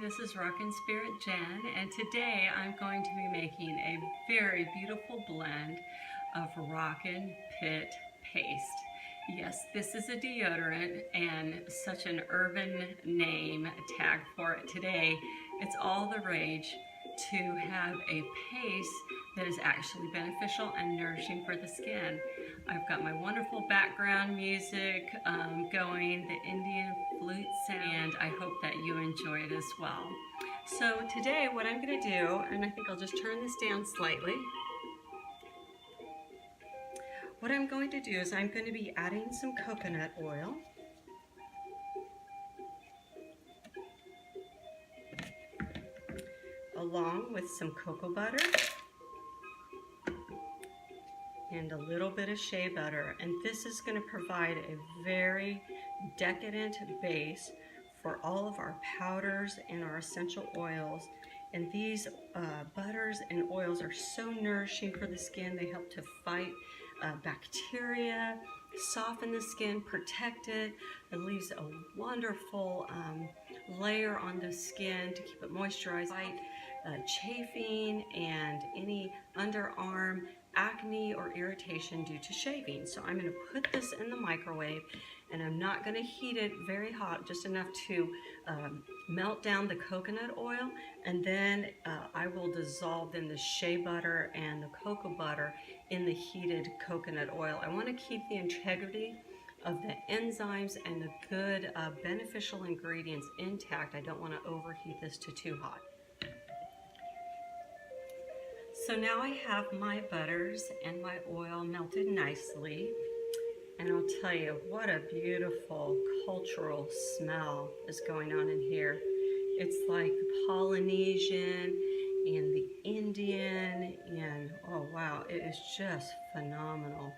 this is Rockin' Spirit Jen, and today I'm going to be making a very beautiful blend of RAWkin Pit Paste. Yes, this is a deodorant and such an urban name tag for it today. It's all the rage to have a paste that is actually beneficial and nourishing for the skin. I've got my wonderful background music going, the Indian flute sound, and I hope that you enjoy it as well. So today what I'm going to do, and I think I'll just turn this down slightly. What I'm going to do is I'm going to be adding some coconut oil. Along with some cocoa butter and a little bit of shea butter, and this is going to provide a very decadent base for all of our powders and our essential oils. And these butters and oils are so nourishing for the skin. They help to fight bacteria, soften the skin, protect it. It leaves a wonderful layer on the skin to keep it moisturized, fight chafing and any underarm acne or irritation due to shaving. So I'm going to put this in the microwave, and I'm not going to heat it very hot, just enough to melt down the coconut oil, and then I will dissolve in the shea butter and the cocoa butter in the heated coconut oil. I want to keep the integrity of the enzymes and the good beneficial ingredients intact. I don't want to overheat this to too hot. So now I have my butters and my oil melted nicely, and I'll tell you what a beautiful cultural smell is going on in here. It's like the Polynesian and the Indian, and oh wow, it is just phenomenal.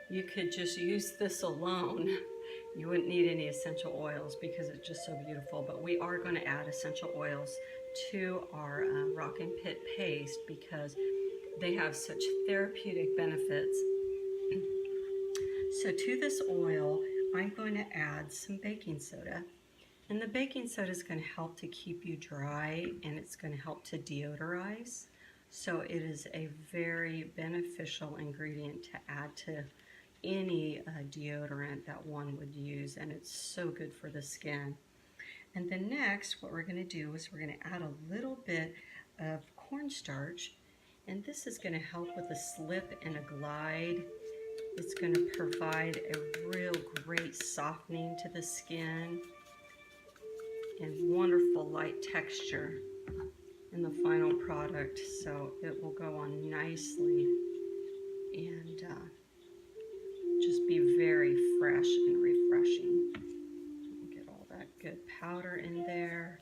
You could just use this alone. You wouldn't need any essential oils because it's just so beautiful, but we are going to add essential oils to our RAWkin Pit Paste because they have such therapeutic benefits. So to this oil, I'm going to add some baking soda. And the baking soda is going to help to keep you dry, and it's going to help to deodorize. So it is a very beneficial ingredient to add to any deodorant that one would use, and it's so good for the skin. And then next, what we're going to do is we're going to add a little bit of cornstarch, and this is going to help with a slip and a glide. It's going to provide a real great softening to the skin and wonderful light texture in the final product, so it will go on nicely and just be very fresh and refreshing. Get all that good powder in there.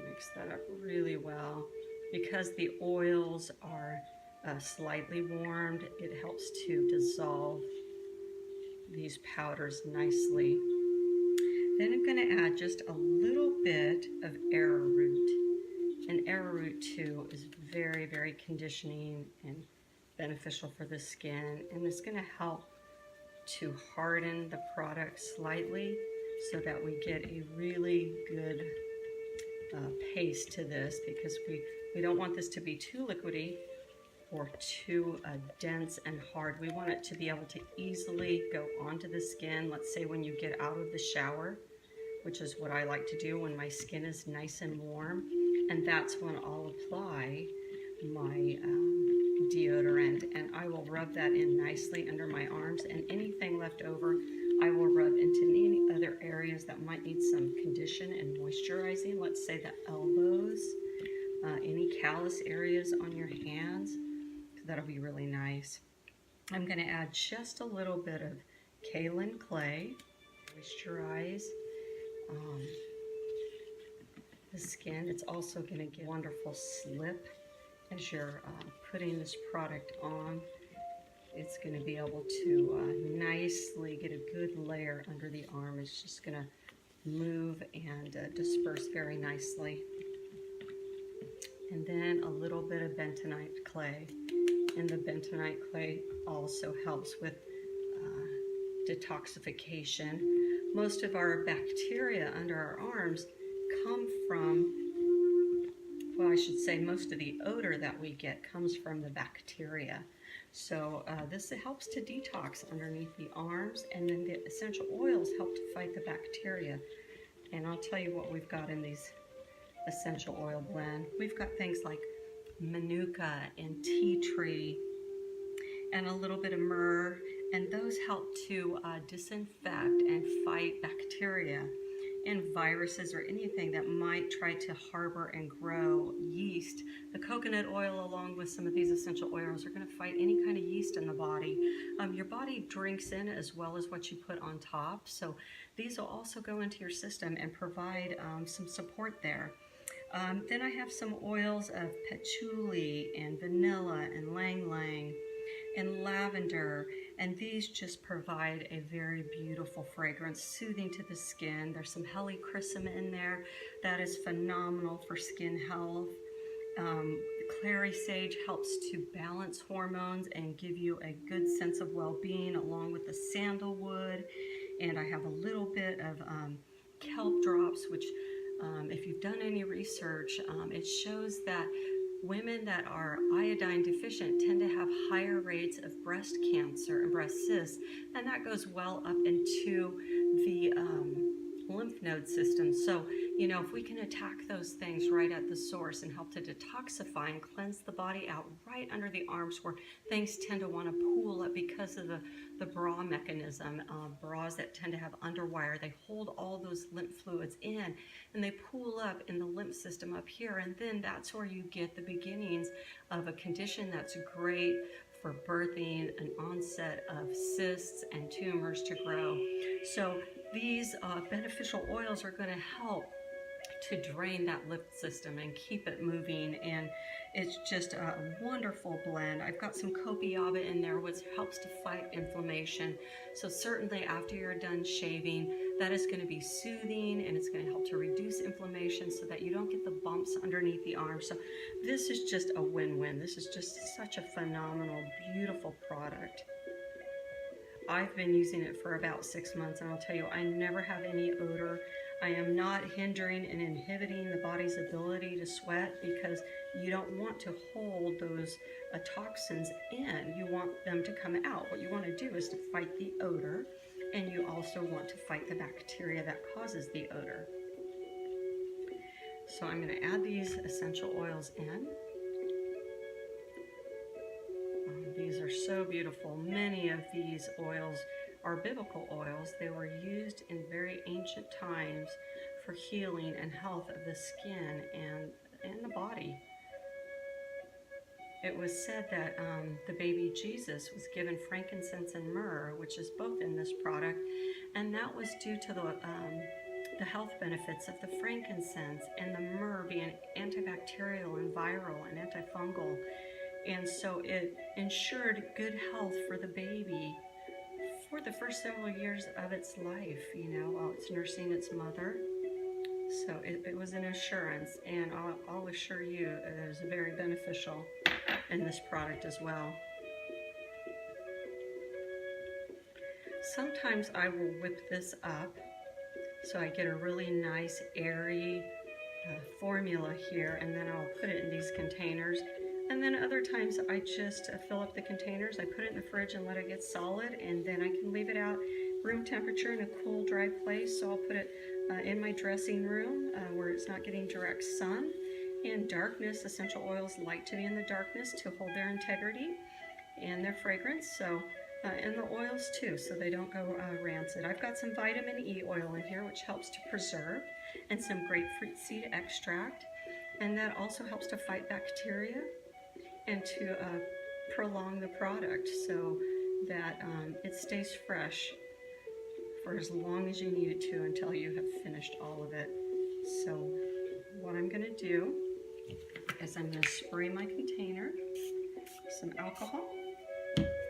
Mix that up really well. Because the oils are slightly warmed, it helps to dissolve these powders nicely. Then I'm going to add just a little bit of arrowroot. And arrowroot too is very, very conditioning and beneficial for the skin, and it's going to help to harden the product slightly so that we get a really good paste to this, because we don't want this to be too liquidy or too dense and hard. We want it to be able to easily go onto the skin. Let's say when you get out of the shower, which is what I like to do when my skin is nice and warm, and that's when I'll apply my deodorant, and I will rub that in nicely under my arms, and anything left over I will rub into any other areas that might need some condition and moisturizing. Let's say the elbows, any callus areas on your hands. That'll be really nice. I'm going to add just a little bit of kaolin clay, moisturize the skin. It's also going to get a wonderful slip as you're putting this product on. It's going to be able to nicely get a good layer under the arm. It's just going to move and disperse very nicely. And then a little bit of bentonite clay. And the bentonite clay also helps with detoxification. Most of our bacteria under our arms come from, well, I should say most of the odor that we get comes from the bacteria. So this helps to detox underneath the arms, and then the essential oils help to fight the bacteria. And I'll tell you what we've got in these essential oil blend. We've got things like manuka and tea tree and a little bit of myrrh, and those help to disinfect and fight bacteria and viruses or anything that might try to harbor and grow yeast. The coconut oil, along with some of these essential oils, are going to fight any kind of yeast in the body. Your body drinks in as well as what you put on top, so these will also go into your system and provide some support there. Then I have some oils of patchouli and vanilla and ylang ylang and lavender, and these just provide a very beautiful fragrance, soothing to the skin. There's some helichrysum in there that is phenomenal for skin health. Clary sage helps to balance hormones and give you a good sense of well-being, along with the sandalwood. And I have a little bit of kelp drops, which if you've done any research, it shows that women that are iodine deficient tend to have higher rates of breast cancer and breast cysts, and that goes well up into the lymph node system. So, you know, if we can attack those things right at the source and help to detoxify and cleanse the body out right under the arms where things tend to want to pool up because of the bra mechanism. Bras that tend to have underwire, they hold all those lymph fluids in and they pool up in the lymph system up here, and then that's where you get the beginnings of a condition that's great for birthing, an onset of cysts and tumors to grow. So these beneficial oils are going to help to drain that lymph system and keep it moving, and it's just a wonderful blend. I've got some copiaba in there, which helps to fight inflammation. So certainly after you're done shaving, that is going to be soothing, and it's going to help to reduce inflammation so that you don't get the bumps underneath the arm. So this is just a win-win. This is just such a phenomenal, beautiful product. I've been using it for about 6 months, and I'll tell you, I never have any odor. I am not hindering and inhibiting the body's ability to sweat, because you don't want to hold those toxins in. You want them to come out. What you want to do is to fight the odor, and you also want to fight the bacteria that causes the odor. So I'm going to add these essential oils in. These are so beautiful. Many of these oils are biblical oils. They were used in very ancient times for healing and health of the skin and the body. It was said that the baby Jesus was given frankincense and myrrh, which is both in this product, and that was due to the health benefits of the frankincense and the myrrh being antibacterial and viral and antifungal. And so it ensured good health for the baby for the first several years of its life, you know, while it's nursing its mother. So it was an assurance, and I'll assure you it is very beneficial in this product as well. Sometimes I will whip this up so I get a really nice airy formula here, and then I'll put it in these containers. And then other times I just fill up the containers, I put it in the fridge and let it get solid, and then I can leave it out room temperature in a cool, dry place. So I'll put it in my dressing room where it's not getting direct sun. In darkness, essential oils like to be in the darkness to hold their integrity and their fragrance. So, and the oils too, so they don't go rancid. I've got some vitamin E oil in here, which helps to preserve, and some grapefruit seed extract, and that also helps to fight bacteria and to prolong the product so that it stays fresh for as long as you need it to until you have finished all of it. So what I'm going to do is I'm going to spray my container with some alcohol,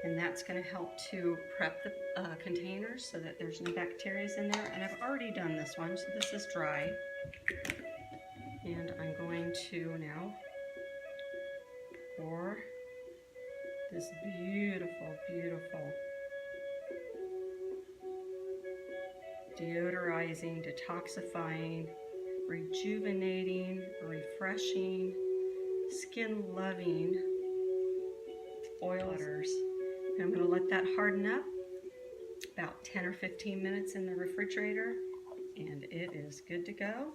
and that's going to help to prep the containers so that there's no bacteria in there. And I've already done this one, so this is dry. And I'm going to now pour this beautiful, beautiful deodorizing, detoxifying, rejuvenating, refreshing, skin-loving oil butters. And I'm going to let that harden up about 10 or 15 minutes in the refrigerator, and it is good to go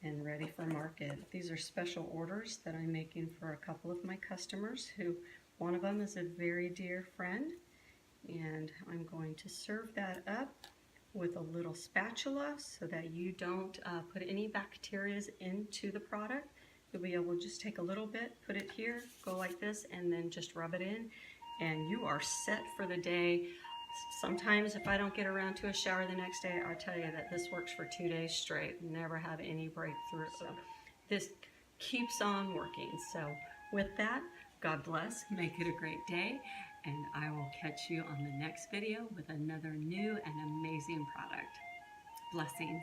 and ready for market. These are special orders that I'm making for a couple of my customers who, one of them is a very dear friend, and I'm going to serve that up with a little spatula so that you don't put any bacteria into the product. You'll be able to just take a little bit, put it here, go like this, and then just rub it in, and you are set for the day. Sometimes if I don't get around to a shower the next day, I'll tell you that this works for 2 days straight. Never have any breakthrough. So this keeps on working. So with that, God bless, make it a great day, and I will catch you on the next video with another new and amazing product. Blessings.